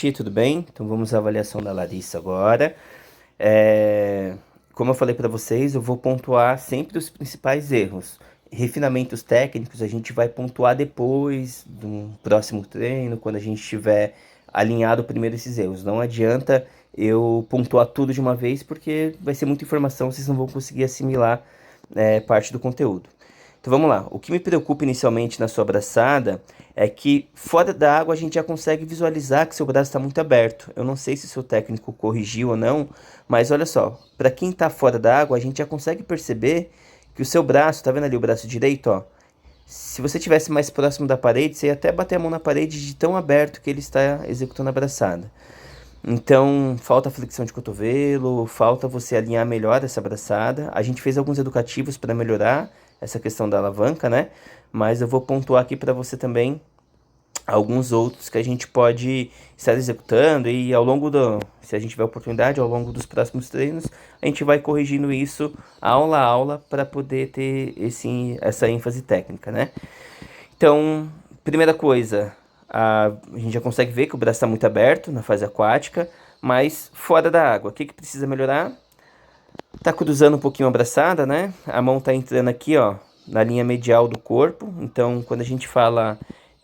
noite, tudo bem? Então vamos à avaliação da Larissa agora. Como eu falei para vocês, eu vou pontuar sempre os principais erros. Refinamentos técnicos a gente vai pontuar depois do próximo treino, quando a gente tiver alinhado primeiro esses erros. Não adianta eu pontuar tudo de uma vez, porque vai ser muita informação, vocês não vão conseguir assimilar parte do conteúdo. Então vamos lá. O que me preocupa inicialmente na sua braçada é que fora da água a gente já consegue visualizar que seu braço está muito aberto. Eu não sei se o seu técnico corrigiu ou não, mas olha só, para quem está fora da água a gente já consegue perceber que o seu braço, tá vendo ali o braço direito, ó? Se você tivesse mais próximo da parede, você ia até bater a mão na parede de tão aberto que ele está executando a braçada. Então, falta flexão de cotovelo, falta você alinhar melhor essa braçada. A gente fez alguns educativos para melhorar essa questão da alavanca, né? Mas eu vou pontuar aqui para você também alguns outros que a gente pode estar executando e ao longo se a gente tiver oportunidade, ao longo dos próximos treinos, a gente vai corrigindo isso aula a aula para poder ter essa ênfase técnica, né? Então, primeira coisa, a gente já consegue ver que o braço está muito aberto na fase aquática, mas fora da água. O que precisa melhorar? Tá cruzando um pouquinho a braçada, né? A mão tá entrando aqui, ó, na linha medial do corpo. Então, quando a gente fala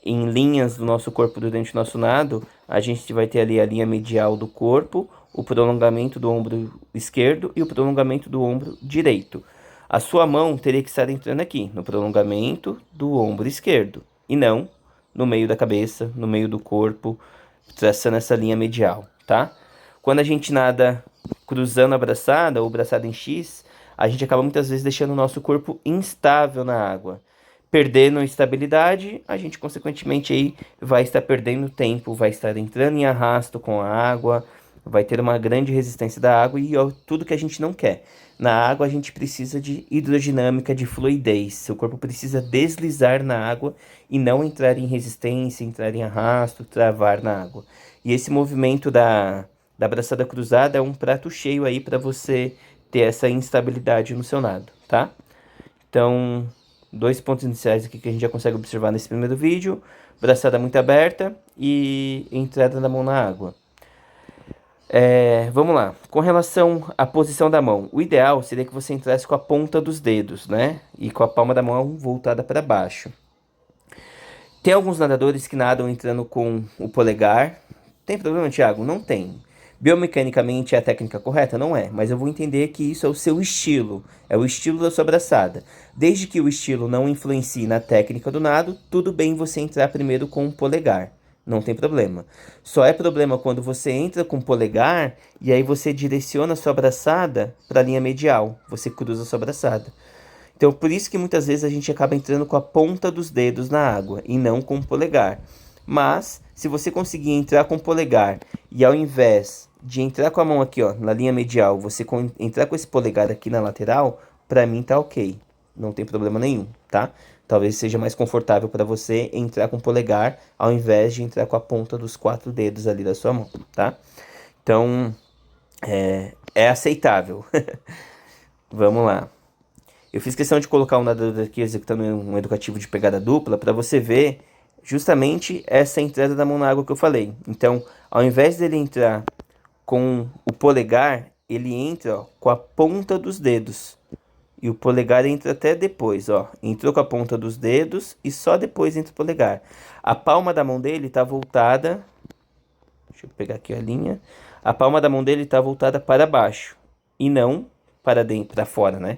em linhas do nosso corpo durante o nosso nado, a gente vai ter ali a linha medial do corpo, o prolongamento do ombro esquerdo e o prolongamento do ombro direito. A sua mão teria que estar entrando aqui, no prolongamento do ombro esquerdo, e não no meio da cabeça, no meio do corpo, traçando essa linha medial, tá? Quando a gente nada cruzando a braçada ou braçada em X, a gente acaba muitas vezes deixando o nosso corpo instável na água. Perdendo estabilidade, a gente consequentemente aí vai estar perdendo tempo, vai estar entrando em arrasto com a água, vai ter uma grande resistência da água e ó, tudo que a gente não quer. Na água a gente precisa de hidrodinâmica, de fluidez. Seu corpo precisa deslizar na água e não entrar em resistência, entrar em arrasto, travar na água. E esse movimento da braçada cruzada é um prato cheio aí para você ter essa instabilidade no seu nado, tá? Então, dois pontos iniciais aqui que a gente já consegue observar nesse primeiro vídeo: braçada muito aberta e entrada da mão na água. Vamos lá. Com relação à posição da mão, o ideal seria que você entrasse com a ponta dos dedos, né? E com a palma da mão voltada para baixo. Tem alguns nadadores que nadam entrando com o polegar. Tem problema, Thiago? Não tem. Biomecanicamente é a técnica correta? Não é, mas eu vou entender que isso é o seu estilo, é o estilo da sua braçada. Desde que o estilo não influencie na técnica do nado, tudo bem você entrar primeiro com o polegar, não tem problema. Só é problema quando você entra com o polegar e aí você direciona a sua braçada para a linha medial, você cruza a sua braçada. Então, por isso que muitas vezes a gente acaba entrando com a ponta dos dedos na água e não com o polegar. Mas, se você conseguir entrar com o polegar e ao invés de entrar com a mão aqui, ó, na linha medial, você entrar com esse polegar aqui na lateral, pra mim tá ok. Não tem problema nenhum, tá? Talvez seja mais confortável para você entrar com o polegar ao invés de entrar com a ponta dos 4 dedos ali da sua mão, tá? Então, é aceitável. Vamos lá. Eu fiz questão de colocar um nadador aqui executando um educativo de pegada dupla para você ver justamente essa entrada da mão na água que eu falei. Então, ao invés dele entrar com o polegar, ele entra, ó, com a ponta dos dedos. E o polegar entra até depois, ó. Entrou com a ponta dos dedos e só depois entra o polegar. A palma da mão dele está voltada. Deixa eu pegar aqui a linha. A palma da mão dele está voltada para baixo e não para dentro, para fora, né?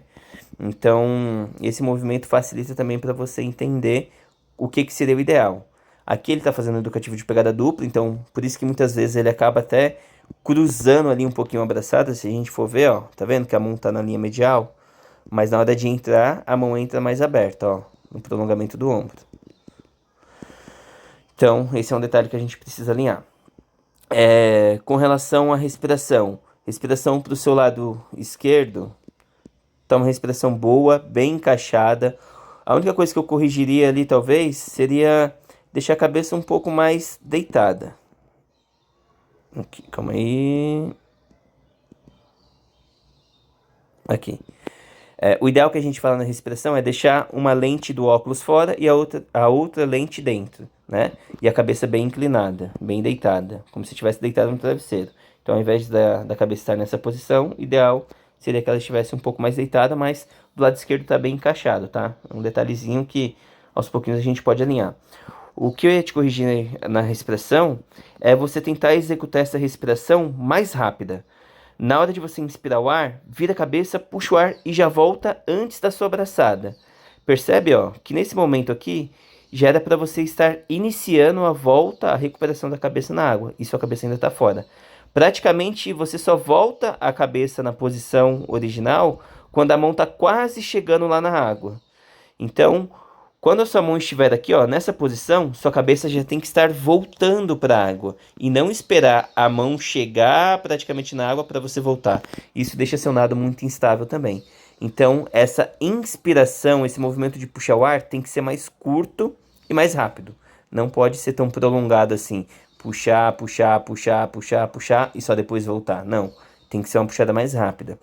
Então, esse movimento facilita também para você entender o que seria o ideal. Aqui ele está fazendo educativo de pegada dupla, então por isso que muitas vezes ele acaba até cruzando ali um pouquinho a braçada. Se a gente for ver, ó, tá vendo que a mão está na linha medial? Mas na hora de entrar, a mão entra mais aberta, ó, no prolongamento do ombro. Então, esse é um detalhe que a gente precisa alinhar. Com relação à respiração, respiração para o seu lado esquerdo, tá uma respiração boa, bem encaixada. A única coisa que eu corrigiria ali, talvez, seria deixar a cabeça um pouco mais deitada. Aqui, calma aí. Aqui. O ideal que a gente fala na respiração é deixar uma lente do óculos fora e a outra lente dentro, né? E a cabeça bem inclinada, bem deitada, como se estivesse deitado no travesseiro. Então, ao invés da cabeça estar nessa posição, o ideal seria que ela estivesse um pouco mais deitada, mas do lado esquerdo está bem encaixado, tá? Um detalhezinho que aos pouquinhos a gente pode alinhar. O que eu ia te corrigir na respiração é você tentar executar essa respiração mais rápida. Na hora de você inspirar o ar, vira a cabeça, puxa o ar e já volta antes da sua abraçada. Percebe, ó, que nesse momento aqui já era para você estar iniciando a volta, a recuperação da cabeça na água, e sua cabeça ainda está fora. Praticamente você só volta a cabeça na posição original quando a mão está quase chegando lá na água. Então, quando a sua mão estiver aqui, ó, nessa posição, sua cabeça já tem que estar voltando para a água e não esperar a mão chegar praticamente na água para você voltar. Isso deixa seu nado muito instável também. Então, essa inspiração, esse movimento de puxar o ar tem que ser mais curto e mais rápido. Não pode ser tão prolongado assim. Puxar, puxar, puxar, puxar, puxar e só depois voltar. Não, tem que ser uma puxada mais rápida.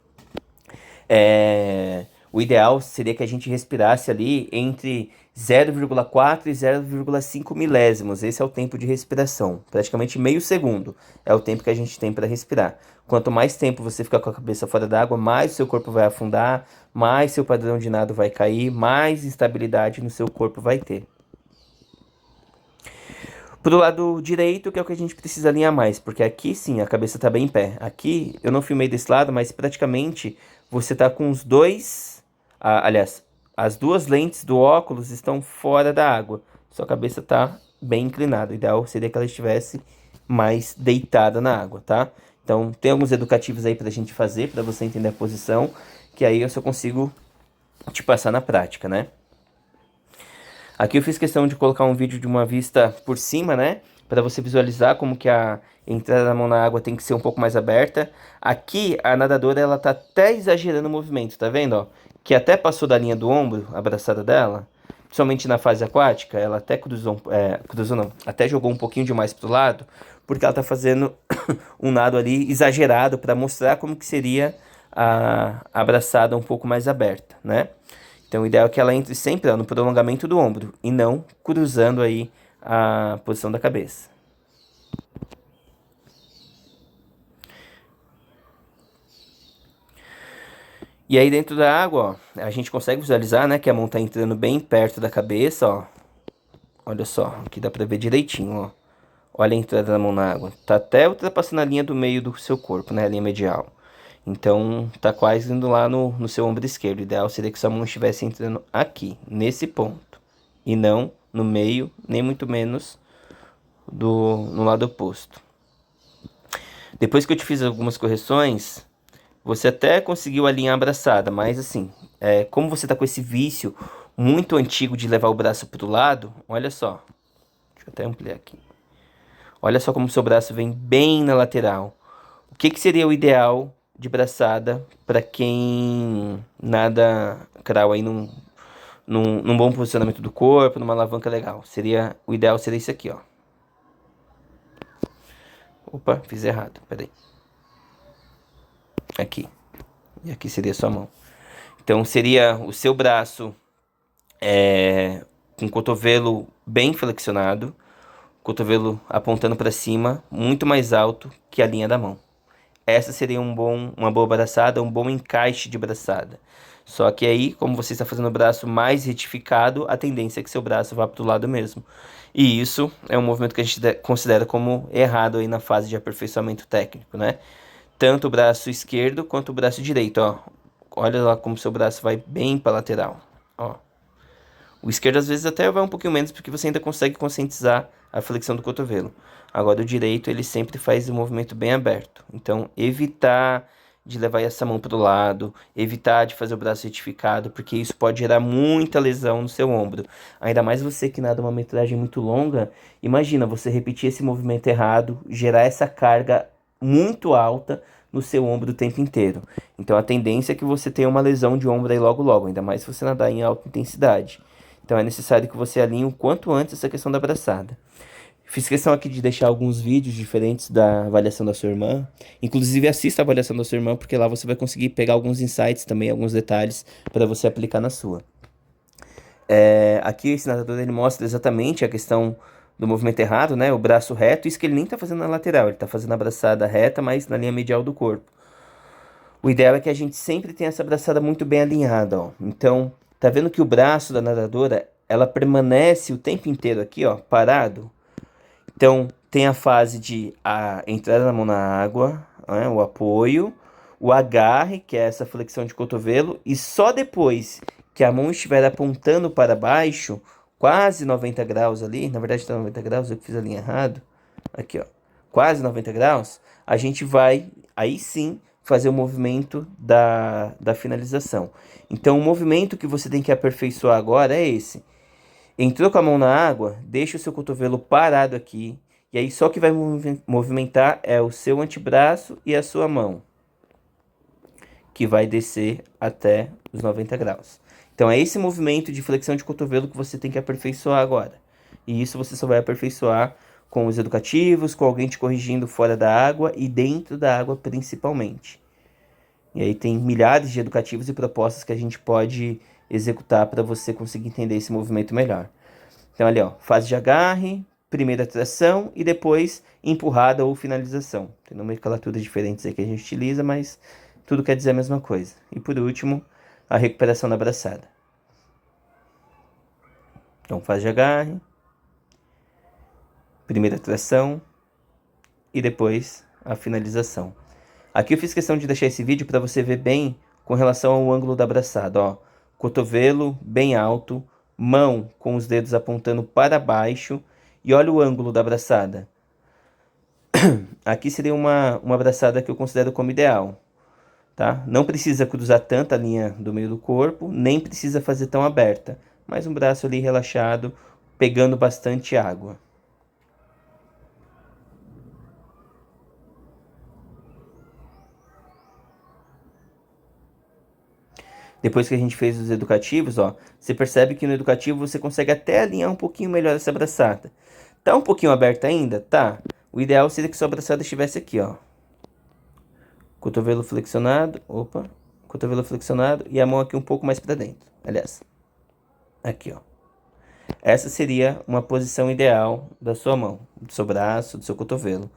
O ideal seria que a gente respirasse ali entre 0,4 e 0,5 milésimos. Esse é o tempo de respiração, praticamente meio segundo é o tempo que a gente tem para respirar. Quanto mais tempo você ficar com a cabeça fora d'água, mais seu corpo vai afundar, mais seu padrão de nado vai cair, mais instabilidade no seu corpo vai ter. Pro lado direito, que é o que a gente precisa alinhar mais, porque aqui sim a cabeça tá bem em pé. Aqui eu não filmei desse lado, mas praticamente você tá com os dois. Aliás, as duas lentes do óculos estão fora da água. Sua cabeça tá bem inclinada. O ideal seria que ela estivesse mais deitada na água, tá? Então tem alguns educativos aí pra gente fazer, pra você entender a posição, que aí eu só consigo te passar na prática, né? Aqui eu fiz questão de colocar um vídeo de uma vista por cima, né? Para você visualizar como que a entrada da mão na água tem que ser um pouco mais aberta. Aqui a nadadora ela tá até exagerando o movimento, tá vendo? Ó? Que até passou da linha do ombro, a braçada dela. Principalmente na fase aquática, ela até cruzou não, até jogou um pouquinho demais pro lado, porque ela tá fazendo um nado ali exagerado para mostrar como que seria a braçada um pouco mais aberta, né? Então, o ideal é que ela entre sempre, ó, no prolongamento do ombro e não cruzando aí a posição da cabeça. E aí dentro da água, ó, a gente consegue visualizar, né, que a mão tá entrando bem perto da cabeça, ó. Olha só, aqui dá pra ver direitinho, ó. Olha a entrada da mão na água. Tá até ultrapassando a linha do meio do seu corpo, né, a linha medial. Então, tá quase indo lá no seu ombro esquerdo. O ideal seria que sua mão estivesse entrando aqui, nesse ponto. E não no meio, nem muito menos no lado oposto. Depois que eu te fiz algumas correções, você até conseguiu alinhar a braçada. Mas assim, como você tá com esse vício muito antigo de levar o braço pro lado, olha só. Deixa eu até ampliar aqui. Olha só como o seu braço vem bem na lateral. O que seria o ideal de braçada para quem nada crawl aí num bom posicionamento do corpo, numa alavanca legal? O ideal seria isso aqui, ó. Opa, fiz errado, peraí. Aqui. E aqui seria a sua mão. Então seria o seu braço com o cotovelo bem flexionado, cotovelo apontando para cima, muito mais alto que a linha da mão. Essa seria uma boa braçada, um bom encaixe de braçada. Só que aí, como você está fazendo o braço mais retificado, a tendência é que seu braço vá para o lado mesmo. E isso é um movimento que a gente considera como errado aí na fase de aperfeiçoamento técnico, né? Tanto o braço esquerdo quanto o braço direito, ó. Olha lá como seu braço vai bem para a lateral, ó. O esquerdo às vezes até vai um pouquinho menos, porque você ainda consegue conscientizar a flexão do cotovelo. Agora o direito, ele sempre faz o movimento bem aberto. Então, evitar de levar essa mão para o lado, evitar de fazer o braço retificado, porque isso pode gerar muita lesão no seu ombro. Ainda mais você que nada uma metragem muito longa, imagina você repetir esse movimento errado, gerar essa carga muito alta no seu ombro o tempo inteiro. Então, a tendência é que você tenha uma lesão de ombro aí logo logo, ainda mais se você nadar em alta intensidade. Então é necessário que você alinhe o quanto antes essa questão da braçada. Fiz questão aqui de deixar alguns vídeos diferentes da avaliação da sua irmã. Inclusive, assista a avaliação da sua irmã, porque lá você vai conseguir pegar alguns insights também, alguns detalhes para você aplicar na sua. Aqui esse nadador ele mostra exatamente a questão do movimento errado, né? O braço reto, isso que ele nem está fazendo na lateral, ele está fazendo a braçada reta, mas na linha medial do corpo. O ideal é que a gente sempre tenha essa braçada muito bem alinhada, ó. Então, tá vendo que o braço da nadadora, ela permanece o tempo inteiro aqui, ó, parado? Então, tem a fase de a entrada da mão na água, né, o apoio, o agarre, que é essa flexão de cotovelo, e só depois que a mão estiver apontando para baixo, quase 90 graus ali, na verdade está 90 graus, eu que fiz a linha errado, aqui ó, quase 90 graus, a gente vai, aí sim, fazer o movimento da finalização. Então, o movimento que você tem que aperfeiçoar agora é esse. Entrou com a mão na água, deixa o seu cotovelo parado aqui. E aí só que vai movimentar é o seu antebraço e a sua mão, que vai descer até os 90 graus. Então é esse movimento de flexão de cotovelo que você tem que aperfeiçoar agora. E isso você só vai aperfeiçoar com os educativos, com alguém te corrigindo fora da água e dentro da água principalmente. E aí tem milhares de educativos e propostas que a gente pode executar para você conseguir entender esse movimento melhor. Então ali ó, fase de agarre, primeira tração e depois empurrada ou finalização. Tem nomenclaturas diferentes aí que a gente utiliza, mas tudo quer dizer a mesma coisa. E por último, a recuperação da braçada. Então fase de agarre, primeira tração e depois a finalização. Aqui eu fiz questão de deixar esse vídeo para você ver bem com relação ao ângulo da braçada, ó. Cotovelo bem alto, mão com os dedos apontando para baixo e olha o ângulo da braçada. Aqui seria uma braçada que eu considero como ideal, tá? Não precisa cruzar tanto a linha do meio do corpo, nem precisa fazer tão aberta, mas um braço ali relaxado, pegando bastante água. Depois que a gente fez os educativos, ó, você percebe que no educativo você consegue até alinhar um pouquinho melhor essa braçada. Tá um pouquinho aberta ainda? Tá. O ideal seria que sua braçada estivesse aqui, ó. Cotovelo flexionado, cotovelo flexionado e a mão aqui um pouco mais para dentro. Aliás, aqui, ó. Essa seria uma posição ideal da sua mão, do seu braço, do seu cotovelo.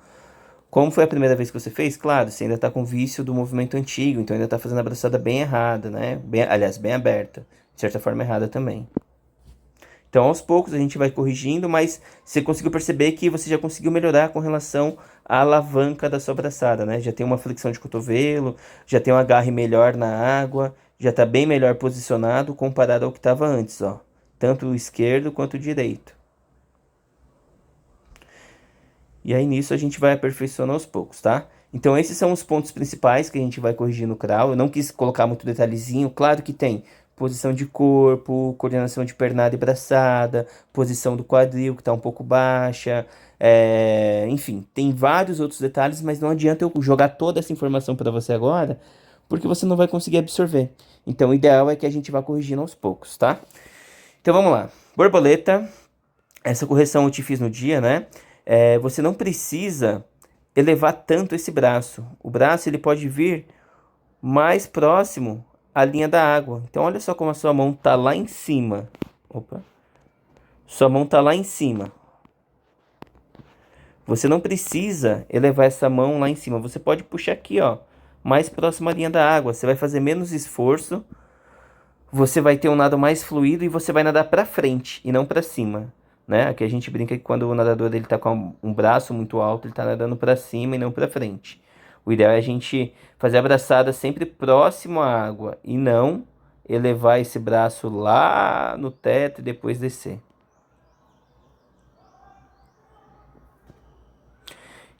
Como foi a primeira vez que você fez? Claro, você ainda está com vício do movimento antigo, então ainda está fazendo a braçada bem errada, né? Aliás, bem aberta. De certa forma errada também. Então, aos poucos a gente vai corrigindo, mas você conseguiu perceber que você já conseguiu melhorar com relação à alavanca da sua braçada, né? Já tem uma flexão de cotovelo, já tem um agarre melhor na água, já está bem melhor posicionado comparado ao que estava antes, ó. Tanto o esquerdo quanto o direito. E aí nisso a gente vai aperfeiçoando aos poucos, tá? Então esses são os pontos principais que a gente vai corrigir no crawl. Eu não quis colocar muito detalhezinho. Claro que tem posição de corpo, coordenação de pernada e braçada, posição do quadril que está um pouco baixa. Enfim, tem vários outros detalhes, mas não adianta eu jogar toda essa informação para você agora, porque você não vai conseguir absorver. Então o ideal é que a gente vá corrigindo aos poucos, tá? Então vamos lá. Borboleta. Essa correção eu te fiz no dia, né? Você não precisa elevar tanto esse braço. O braço ele pode vir mais próximo à linha da água. Então olha só como a sua mão está lá em cima. Opa. Sua mão está lá em cima. Você não precisa elevar essa mão lá em cima. Você pode puxar aqui, ó, mais próximo à linha da água. Você vai fazer menos esforço. Você vai ter um nado mais fluido e você vai nadar para frente e não para cima. Né? Aqui a gente brinca que quando o nadador ele tá com um braço muito alto, ele tá nadando para cima e não para frente. O ideal é a gente fazer a braçada sempre próximo à água e não elevar esse braço lá no teto e depois descer.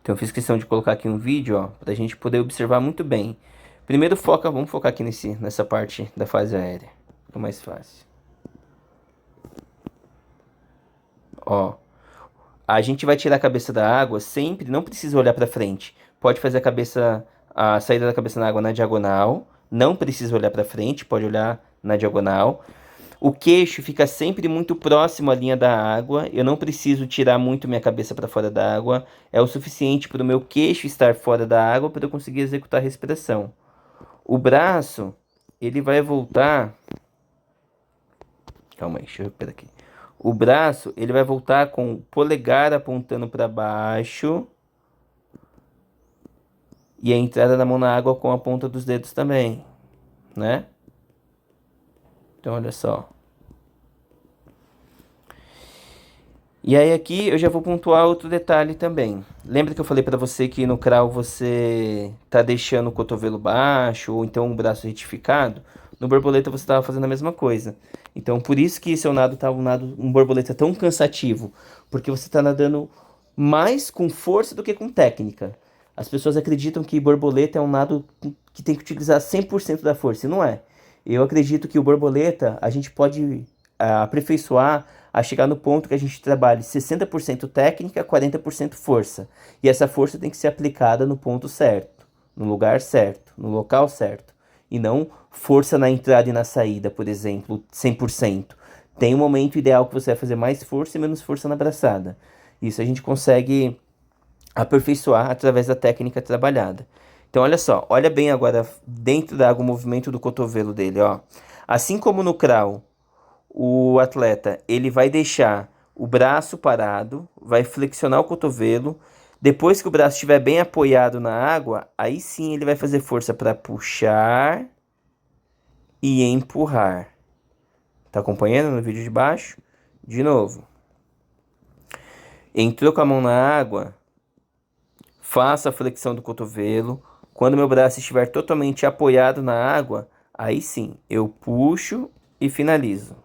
Então eu fiz questão de colocar aqui um vídeo, ó, para a gente poder observar muito bem. Primeiro vamos focar aqui nessa parte da fase aérea, que é mais fácil. Ó, a gente vai tirar a cabeça da água sempre, não precisa olhar para frente. Pode fazer a saída da cabeça na água na diagonal, não precisa olhar para frente, pode olhar na diagonal. O queixo fica sempre muito próximo à linha da água. Eu não preciso tirar muito minha cabeça para fora da água. É o suficiente para o meu queixo estar fora da água para eu conseguir executar a respiração. O braço, ele vai voltar. Calma aí, deixa eu recuperar aqui. O braço, ele vai voltar com o polegar apontando para baixo. E a entrada da mão na água com a ponta dos dedos também, né? Então, olha só. E aí aqui eu já vou pontuar outro detalhe também. Lembra que eu falei para você que no crawl você tá deixando o cotovelo baixo ou então o braço retificado? No borboleta você estava fazendo a mesma coisa. Então por isso que seu nado tá um borboleta tão cansativo, porque você está nadando mais com força do que com técnica. As pessoas acreditam que borboleta é um nado que tem que utilizar 100% da força, e não é. Eu acredito que o borboleta a gente pode aperfeiçoar a chegar no ponto que a gente trabalhe 60% técnica, 40% força. E essa força tem que ser aplicada no ponto certo, no lugar certo, no local certo. E não força na entrada e na saída, por exemplo, 100%. Tem um momento ideal que você vai fazer mais força e menos força na braçada. Isso a gente consegue aperfeiçoar através da técnica trabalhada. Então, olha só, olha bem agora dentro da água o movimento do cotovelo dele, ó. Assim como no crawl, o atleta ele vai deixar o braço parado, vai flexionar o cotovelo. Depois que o braço estiver bem apoiado na água, aí sim ele vai fazer força para puxar e empurrar. Tá acompanhando no vídeo de baixo? De novo. Entrou com a mão na água, faço a flexão do cotovelo. Quando meu braço estiver totalmente apoiado na água, aí sim eu puxo e finalizo.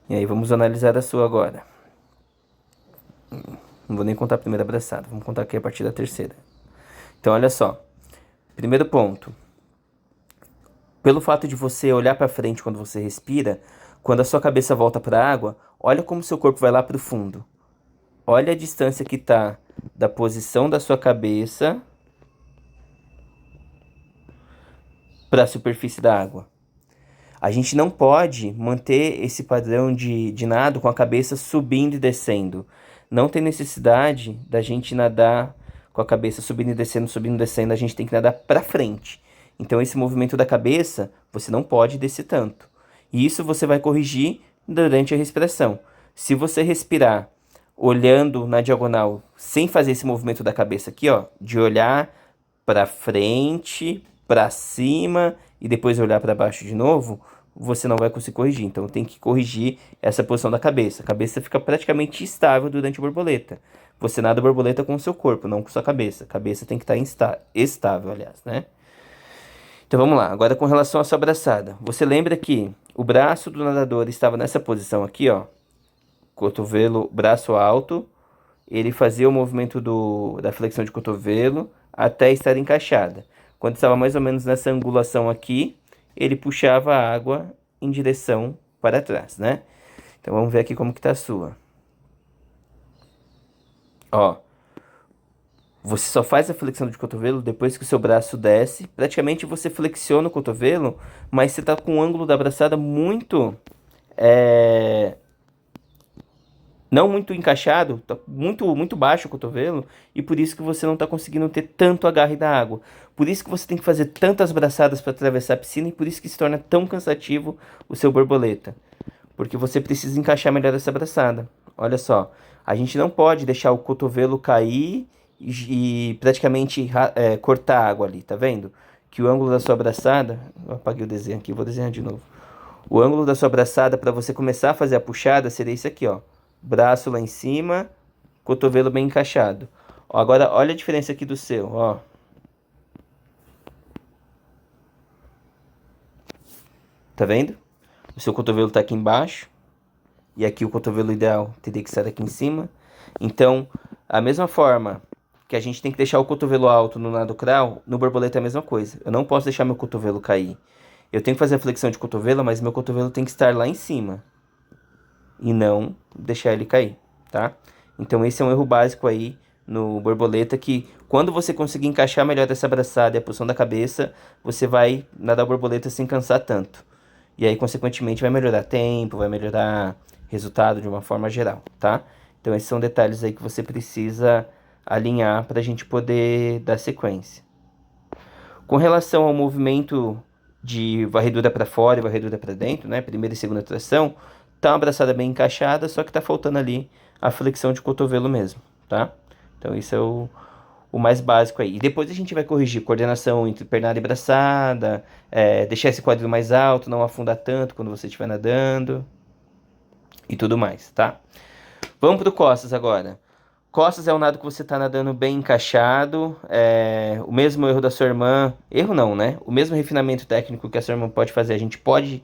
E aí, vamos analisar a sua agora. Não vou nem contar a primeira braçada, vamos contar aqui a partir da terceira. Então, olha só. Primeiro ponto. Pelo fato de você olhar para frente quando você respira, quando a sua cabeça volta para a água, olha como seu corpo vai lá para o fundo. Olha a distância que está da posição da sua cabeça para a superfície da água. A gente não pode manter esse padrão de nado com a cabeça subindo e descendo. Não tem necessidade da gente nadar com a cabeça subindo e descendo. A gente tem que nadar para frente. Então esse movimento da cabeça, você não pode descer tanto. E isso você vai corrigir durante a respiração. Se você respirar olhando na diagonal, sem fazer esse movimento da cabeça aqui, ó, de olhar para frente, para cima e depois olhar para baixo de novo, você não vai conseguir corrigir. Então tem que corrigir essa posição da cabeça. A cabeça fica praticamente estável durante a borboleta. Você nada a borboleta com o seu corpo, não com sua cabeça. A cabeça tem que estar estável, aliás, né? Então vamos lá. Agora com relação à sua braçada. Você lembra que o braço do nadador estava nessa posição aqui, ó. Cotovelo, braço alto. Ele fazia o movimento da flexão de cotovelo até estar encaixada. Quando estava mais ou menos nessa angulação aqui, ele puxava a água em direção para trás, né? Então vamos ver aqui como que tá a sua. Ó, você só faz a flexão de cotovelo depois que o seu braço desce. Praticamente você flexiona o cotovelo, mas você tá com o ângulo da braçada muito... não muito encaixado, tá muito baixo o cotovelo, e por isso que você não está conseguindo ter tanto agarre da água. Por isso que você tem que fazer tantas braçadas para atravessar a piscina, e por isso que se torna tão cansativo o seu borboleta. Porque você precisa encaixar melhor essa braçada. Olha só, a gente não pode deixar o cotovelo cair e praticamente cortar a água ali, tá vendo? Que o ângulo da sua braçada... Eu apaguei o desenho aqui, vou desenhar de novo. O ângulo da sua braçada para você começar a fazer a puxada seria isso aqui, ó. Braço lá em cima, cotovelo bem encaixado. Ó, agora olha a diferença aqui do seu, ó. Tá vendo? O seu cotovelo tá aqui embaixo. E aqui o cotovelo ideal teria que estar aqui em cima. Então, a mesma forma que a gente tem que deixar o cotovelo alto no nado crawl, no borboleta é a mesma coisa. Eu não posso deixar meu cotovelo cair. Eu tenho que fazer a flexão de cotovelo, mas meu cotovelo tem que estar lá em cima. E não deixar ele cair, tá? Então esse é um erro básico aí no borboleta, que Quando você conseguir encaixar melhor essa abraçada e a posição da cabeça, você vai nadar borboleta sem cansar tanto. E aí, consequentemente, vai melhorar tempo, vai melhorar resultado de uma forma geral, tá? Então, esses são detalhes aí que você precisa alinhar para a gente poder dar sequência. Com relação ao movimento de varredura para fora e varredura para dentro, né? Primeira e segunda tração, tá uma abraçada bem encaixada, só que tá faltando ali a flexão de cotovelo mesmo, tá? Então, isso é o mais básico aí. E depois a gente vai corrigir coordenação entre pernada e braçada, deixar esse quadril mais alto, não afundar tanto quando você estiver nadando e tudo mais, tá? Vamos pro costas agora. Costas é um nado que você tá nadando bem encaixado, o mesmo erro da sua irmã, erro não, né? O mesmo refinamento técnico que a sua irmã pode fazer, a gente pode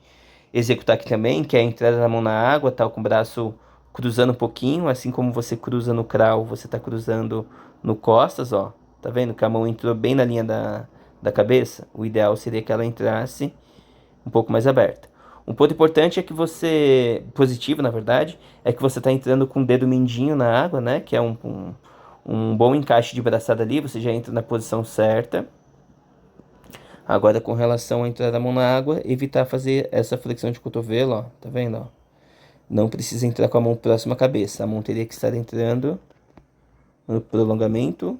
executar aqui também, que é a entrada da mão na água, tá com o braço cruzando um pouquinho, assim como você cruza no crawl, você tá cruzando no costas, ó. Tá vendo que a mão entrou bem na linha da cabeça? O ideal seria que ela entrasse um pouco mais aberta. Um ponto importante é que você, positivo na verdade, é que você está entrando com o dedo mindinho na água, né? Que é um bom encaixe de braçada ali, você já entra na posição certa. Agora, com relação a entrar a mão na água, evitar fazer essa flexão de cotovelo, ó. Tá vendo, ó? Não precisa entrar com a mão próxima à cabeça. A mão teria que estar entrando no prolongamento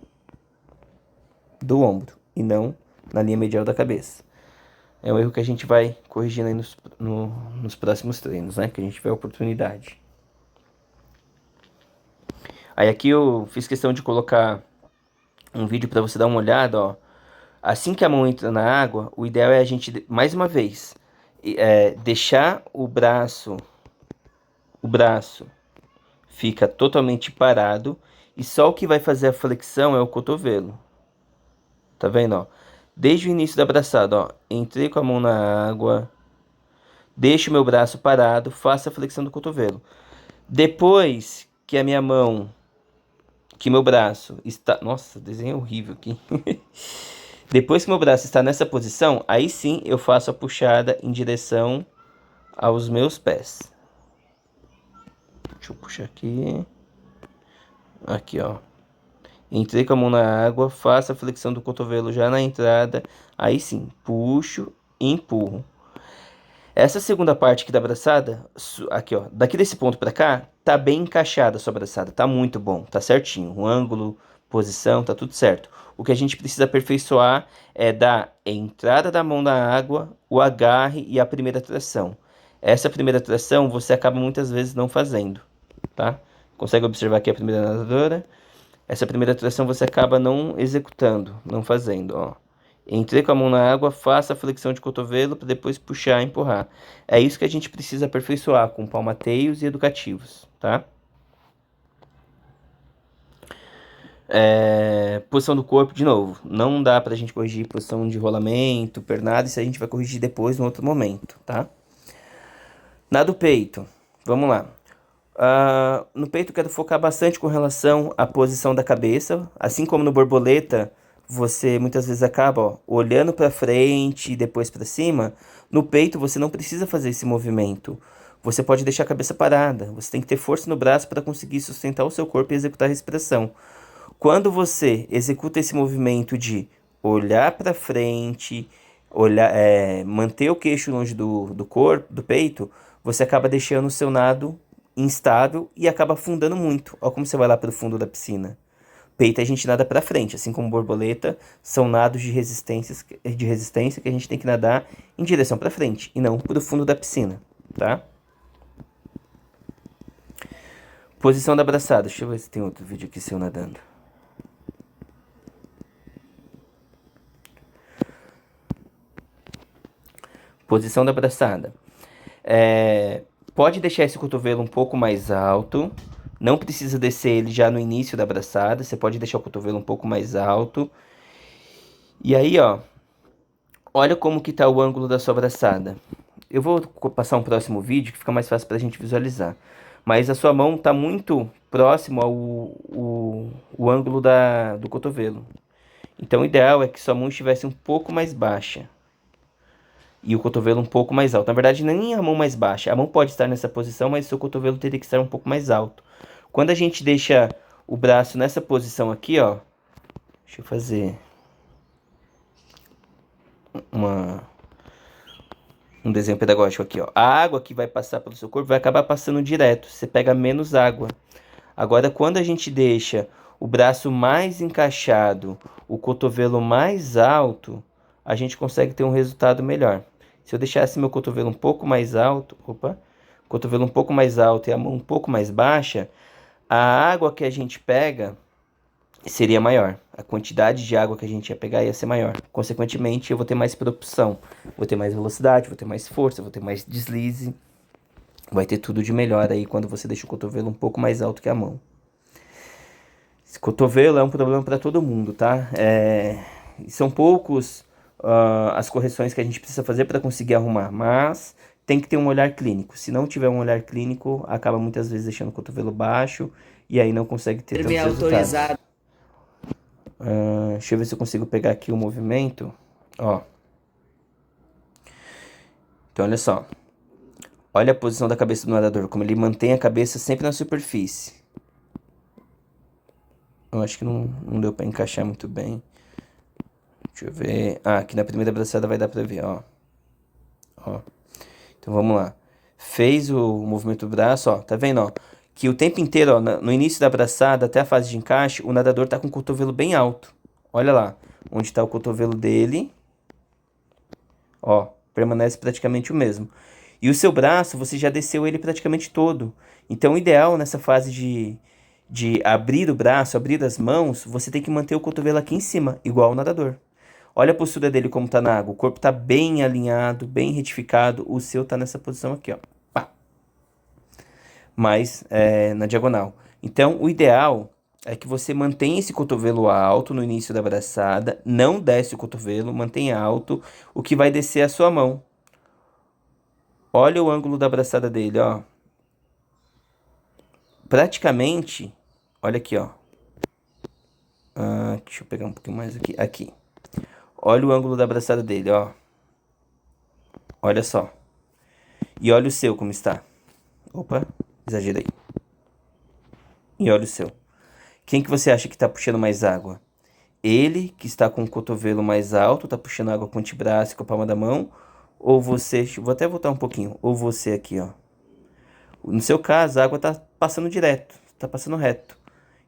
do ombro e não na linha medial da cabeça. É um erro que a gente vai corrigindo aí nos próximos treinos, né? Que a gente tiver a oportunidade. Aí aqui eu fiz questão de colocar um vídeo para você dar uma olhada, ó. Assim que a mão entra na água, o ideal é a gente, mais uma vez, deixar o braço fica totalmente parado e só o que vai fazer a flexão é o cotovelo. Tá vendo, ó? Desde o início da abraçada, ó. Entrei com a mão na água, deixo o meu braço parado, faço a flexão do cotovelo. Depois que a minha mão, que meu braço está... Nossa, desenho horrível aqui. Depois que meu braço está nessa posição, aí sim eu faço a puxada em direção aos meus pés. Deixa eu puxar aqui. Aqui, ó. Entrei com a mão na água, faço a flexão do cotovelo já na entrada. Aí sim, puxo e empurro. Essa segunda parte aqui da abraçada, aqui ó, daqui desse ponto pra cá, tá bem encaixada a sua abraçada, tá muito bom, tá certinho. O ângulo, posição, tá tudo certo. O que a gente precisa aperfeiçoar é dar entrada da mão na água, o agarre e a primeira tração. Essa primeira tração você acaba muitas vezes não fazendo, tá? Consegue observar aqui a primeira nadadora? Essa primeira tração você acaba não executando, não fazendo, ó. Entrei com a mão na água, faça a flexão de cotovelo para depois puxar e empurrar. É isso que a gente precisa aperfeiçoar com palmateios e educativos, tá? Posição do corpo, de novo, não dá pra gente corrigir posição de rolamento, pernada, isso a gente vai corrigir depois, no outro momento, tá? Nado peito, vamos lá. No peito eu quero focar bastante com relação à posição da cabeça, assim como no borboleta, você muitas vezes acaba, ó, olhando para frente e depois para cima. No peito você não precisa fazer esse movimento. Você pode deixar a cabeça parada. Você tem que ter força no braço para conseguir sustentar o seu corpo e executar a respiração. Quando você executa esse movimento de olhar para frente, manter o queixo longe do corpo, do peito, você acaba deixando o seu nado instável e acaba afundando muito. Olha como você vai lá para o fundo da piscina. Peito a gente nada para frente, assim como borboleta, são nados de resistência que a gente tem que nadar em direção para frente e não para o fundo da piscina, tá? Posição da abraçada. Deixa eu ver se tem outro vídeo aqui seu nadando. Posição da abraçada. Pode deixar esse cotovelo um pouco mais alto. Não precisa descer ele já no início da abraçada. Você pode deixar o cotovelo um pouco mais alto. E aí, ó. Olha como que tá o ângulo da sua abraçada. Eu vou passar um próximo vídeo que fica mais fácil pra gente visualizar. Mas a sua mão tá muito próximo ao o ângulo do cotovelo. Então o ideal é que sua mão estivesse um pouco mais baixa. E o cotovelo um pouco mais alto. Na verdade, nem a mão mais baixa. A mão pode estar nessa posição, mas o seu cotovelo teria que estar um pouco mais alto. Quando a gente deixa o braço nessa posição aqui, ó. Deixa eu fazer um desenho pedagógico aqui, ó. A água que vai passar pelo seu corpo vai acabar passando direto. Você pega menos água. Agora, quando a gente deixa o braço mais encaixado, o cotovelo mais alto, a gente consegue ter um resultado melhor. Se eu deixasse meu cotovelo um pouco mais alto, cotovelo um pouco mais alto e a mão um pouco mais baixa, a água que a gente pega seria maior. A quantidade de água que a gente ia pegar ia ser maior. Consequentemente, eu vou ter mais propulsão, vou ter mais velocidade, vou ter mais força, vou ter mais deslize. Vai ter tudo de melhor aí quando você deixa o cotovelo um pouco mais alto que a mão. Esse cotovelo é um problema para todo mundo, tá? São poucos as correções que a gente precisa fazer para conseguir arrumar, mas tem que ter um olhar clínico. Se não tiver um olhar clínico, acaba muitas vezes deixando o cotovelo baixo e aí não consegue ter tantos resultados. Deixa eu ver se eu consigo pegar aqui o movimento. Ó. Então, olha só. Olha a posição da cabeça do nadador, como ele mantém a cabeça sempre na superfície. Eu acho que não deu para encaixar muito bem. Deixa eu ver. Aqui na primeira braçada vai dar para ver, ó. Ó. Então, vamos lá. Fez o movimento do braço, ó. Tá vendo, ó? Que o tempo inteiro, ó, no início da braçada, até a fase de encaixe, o nadador tá com o cotovelo bem alto. Olha lá, onde está o cotovelo dele. Ó, permanece praticamente o mesmo. E o seu braço, você já desceu ele praticamente todo. Então, o ideal nessa fase de abrir o braço, abrir as mãos, você tem que manter o cotovelo aqui em cima, igual o nadador. Olha a postura dele como tá na água. O corpo tá bem alinhado, bem retificado. O seu tá nessa posição aqui, ó. Pá. Mas na diagonal. Então, o ideal é que você mantenha esse cotovelo alto no início da braçada, não desce o cotovelo, mantenha alto, o que vai descer a sua mão. Olha o ângulo da braçada dele, ó. Praticamente, olha aqui, ó. Deixa eu pegar um pouquinho mais aqui. Aqui. Olha o ângulo da braçada dele, ó. Olha só. E olha o seu como está. Opa, exagerei. E olha o seu. Quem que você acha que está puxando mais água? Ele, que está com o cotovelo mais alto, está puxando água com o antebraço e com a palma da mão? Ou você, vou até voltar um pouquinho, ou você aqui, ó. No seu caso, a água está passando direto, está passando reto.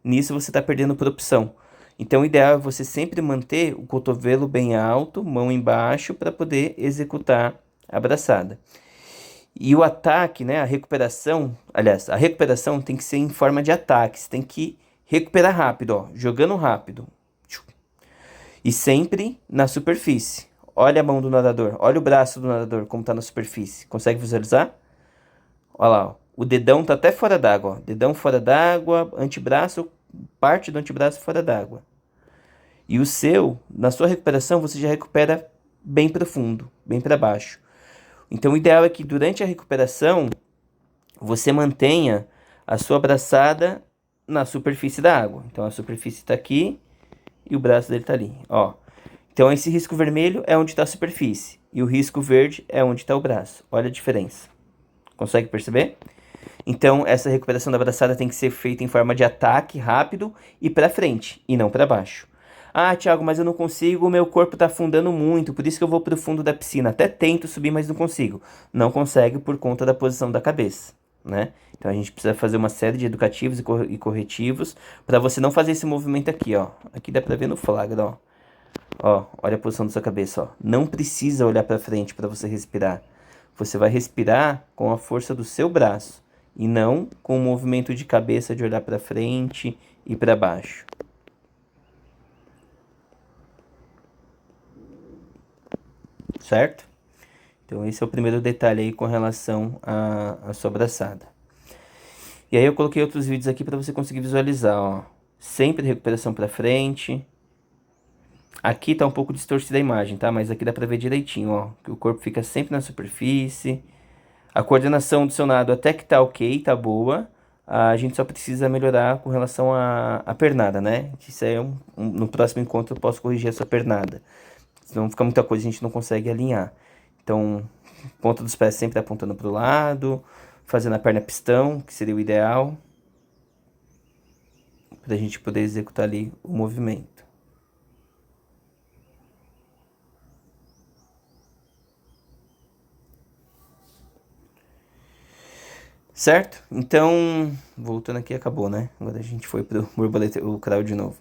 Nisso você está perdendo propulsão. Então, o ideal é você sempre manter o cotovelo bem alto, mão embaixo, para poder executar a braçada. E o ataque, né, a recuperação, aliás, a recuperação tem que ser em forma de ataque. Você tem que recuperar rápido, ó, jogando rápido. E sempre na superfície. Olha a mão do nadador, olha o braço do nadador como está na superfície. Consegue visualizar? Olha lá, ó. O dedão tá até fora d'água, ó. Dedão fora d'água, antebraço, parte do antebraço fora d'água. E o seu, na sua recuperação, você já recupera bem profundo, bem para baixo. Então, o ideal é que durante a recuperação, você mantenha a sua braçada na superfície da água. Então, a superfície está aqui e o braço dele está ali, ó. Então, esse risco vermelho é onde está a superfície. E o risco verde é onde está o braço. Olha a diferença. Consegue perceber? Então, essa recuperação da braçada tem que ser feita em forma de ataque rápido e para frente, e não para baixo. Thiago, mas eu não consigo, o meu corpo está afundando muito, por isso que eu vou para o fundo da piscina. Até tento subir, mas não consigo. Não consegue por conta da posição da cabeça, né? Então, a gente precisa fazer uma série de educativos e corretivos para você não fazer esse movimento aqui, ó. Aqui dá para ver no flagra, ó. Ó, olha a posição da sua cabeça, ó. Não precisa olhar para frente para você respirar. Você vai respirar com a força do seu braço e não com o movimento de cabeça de olhar para frente e para baixo. Certo? Então esse é o primeiro detalhe aí com relação à sua braçada. E aí eu coloquei outros vídeos aqui para você conseguir visualizar, ó. Sempre recuperação para frente. Aqui tá um pouco distorcida a imagem, tá? Mas aqui dá para ver direitinho, ó, que o corpo fica sempre na superfície. A coordenação do seu nado até que tá ok, tá boa. A gente só precisa melhorar com relação à pernada, né? Isso aí no próximo encontro eu posso corrigir essa pernada. Senão fica muita coisa e a gente não consegue alinhar. Então, ponta dos pés sempre apontando para o lado, fazendo a perna pistão, que seria o ideal, para a gente poder executar ali o movimento. Certo? Então, voltando aqui, acabou, né? Agora a gente foi pro borboleta, o crawl de novo.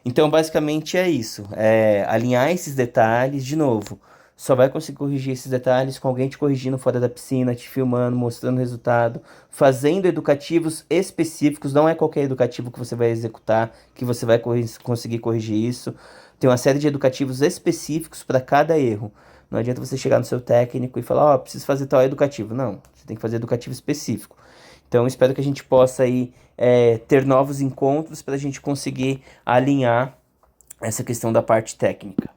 Então, basicamente é isso. É alinhar esses detalhes de novo. Só vai conseguir corrigir esses detalhes com alguém te corrigindo fora da piscina, te filmando, mostrando o resultado, fazendo educativos específicos. Não é qualquer educativo que você vai executar que você vai conseguir corrigir isso. Tem uma série de educativos específicos para cada erro. Não adianta você chegar no seu técnico e falar, ó, preciso fazer tal educativo. Não, você tem que fazer educativo específico. Então, espero que a gente possa aí ter novos encontros para a gente conseguir alinhar essa questão da parte técnica.